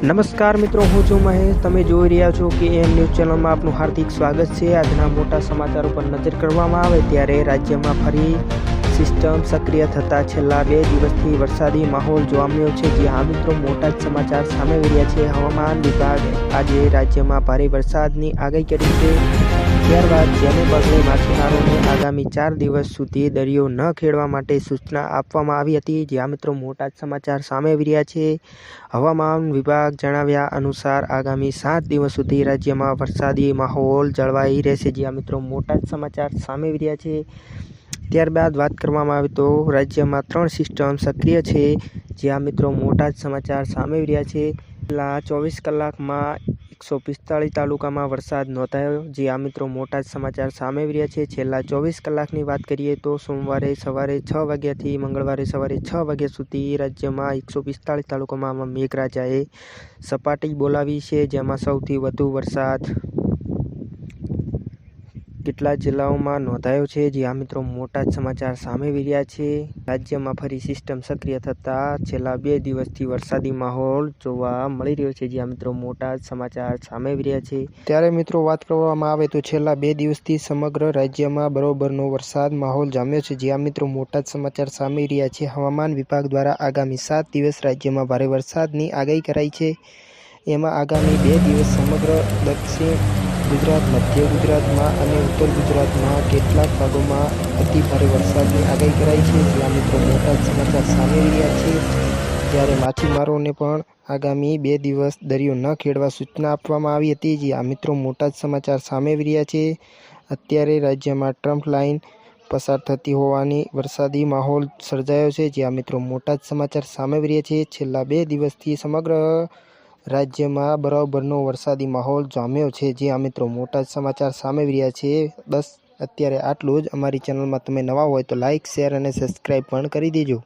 નમસ્કાર મિત્રો, હું છું મહેશ. તમે જોઈ રહ્યા છો કે એમ ન્યૂઝ ચેનલમાં આપનું હાર્દિક સ્વાગત છે. આજના મોટા સમાચારો પર નજર કરવામાં આવે ત્યારે રાજ્યમાં ફરી સિસ્ટમ સક્રિય થતાં છેલ્લા 2 દિવસથી વરસાદી માહોલ જોવા મળ્યો છે. જી હા મિત્રો, મોટા જ સમાચાર સામે આવી રહ્યા છે. હવામાન વિભાગ આજે રાજ્યમાં ભારે વરસાદની આગાહી કરી છે. ત્યારબાદ જેને પગલે માછીમારોને આગામી 4 દિવસ સુધી દરિયો ન ખેડવા માટે સૂચના આપવામાં આવી હતી. જ્યાં મિત્રો મોટા જ સમાચાર સામે આવી રહ્યા છે. હવામાન વિભાગ જણાવ્યા અનુસાર આગામી 7 દિવસ સુધી રાજ્યમાં વરસાદી માહોલ જળવાઈ રહેશે. જ્યાં મિત્રો મોટા જ સમાચાર સામે આવી રહ્યા છે. ત્યારબાદ વાત કરવામાં આવે તો રાજ્યમાં 3 સિસ્ટમ સક્રિય છે. જ્યાં મિત્રો મોટા જ સમાચાર સામે આવી રહ્યા છે. છેલ્લા 24 કલાકમાં 145 તાલુકામાં વરસાદ નોંધાયો. જ્યાં મિત્રો મોટા જ સમાચાર સામે આવી રહ્યા છે. છેલ્લા 24 કલાકની વાત કરીએ તો સોમવારે સવારે 6 વાગ્યાથી મંગળવારે સવારે 6 વાગ્યા સુધી રાજ્યમાં 145 તાલુકામાં મેઘરાજાએ સપાટી બોલાવી છે. જેમાં સૌથી વધુ વરસાદ કેટલા જિલ્લાઓમાં નોંધાયો છે. જ્યાં મિત્રો મોટા જ સમાચાર સામે આવી રહ્યા છે. રાજ્યમાં ફરી સિસ્ટમ સક્રિય થતાં છેલ્લા 2 દિવસથી વરસાદી માહોલ જોવા મળી રહ્યો છે. જ્યાં મિત્રો મોટા જ સમાચાર સામે આવી રહ્યા છે. ત્યારે મિત્રો વાત કરવામાં આવે તો છેલ્લા 2 દિવસથી સમગ્ર રાજ્યમાં બરોબરનો વરસાદ માહોલ જામ્યો છે. જ્યાં મિત્રો મોટા જ સમાચાર સામે આવી રહ્યા છે. હવામાન વિભાગ દ્વારા આગામી 7 દિવસ રાજ્યમાં ભારે વરસાદની આગાહી કરાઈ છે. એમાં આગામી 2 દિવસ સમગ્ર દક્ષિણ ગુજરાત, મધ્ય ગુજરાતમાં અને ઉત્તર ગુજરાતમાં કેટલાક ભાગોમાં અતિ ભારે વરસાદની આગાહી કરાઈ છે. જ્યાં મિત્રો મોટા જ સમાચાર સામે આવી રહ્યા છે. જ્યારે માછીમારોને પણ આગામી 2 દિવસ દરિયો ન ખેડવા સૂચના આપવામાં આવી હતી. જ્યાં મિત્રો મોટા જ સમાચાર સામે આવી રહ્યા છે. અત્યારે રાજ્યમાં ટ્રમ્પ લાઇન પસાર થતી હોવાની વરસાદી માહોલ સર્જાયો છે. જ્યાં મિત્રો મોટા જ સમાચાર સામે આવી રહ્યા છે. છેલ્લા 2 દિવસથી સમગ્ર રાજ્યમાં બરાબરનો વરસાદી માહોલ જામ્યો છે. જ્યાં મિત્રો મોટા જ સમાચાર સામે આવી રહ્યા છે. બસ અત્યારે આટલું જ. અમારી ચેનલમાં તમે નવા હોય તો લાઇક, શેર અને સબસ્ક્રાઈબ પણ કરી દેજો.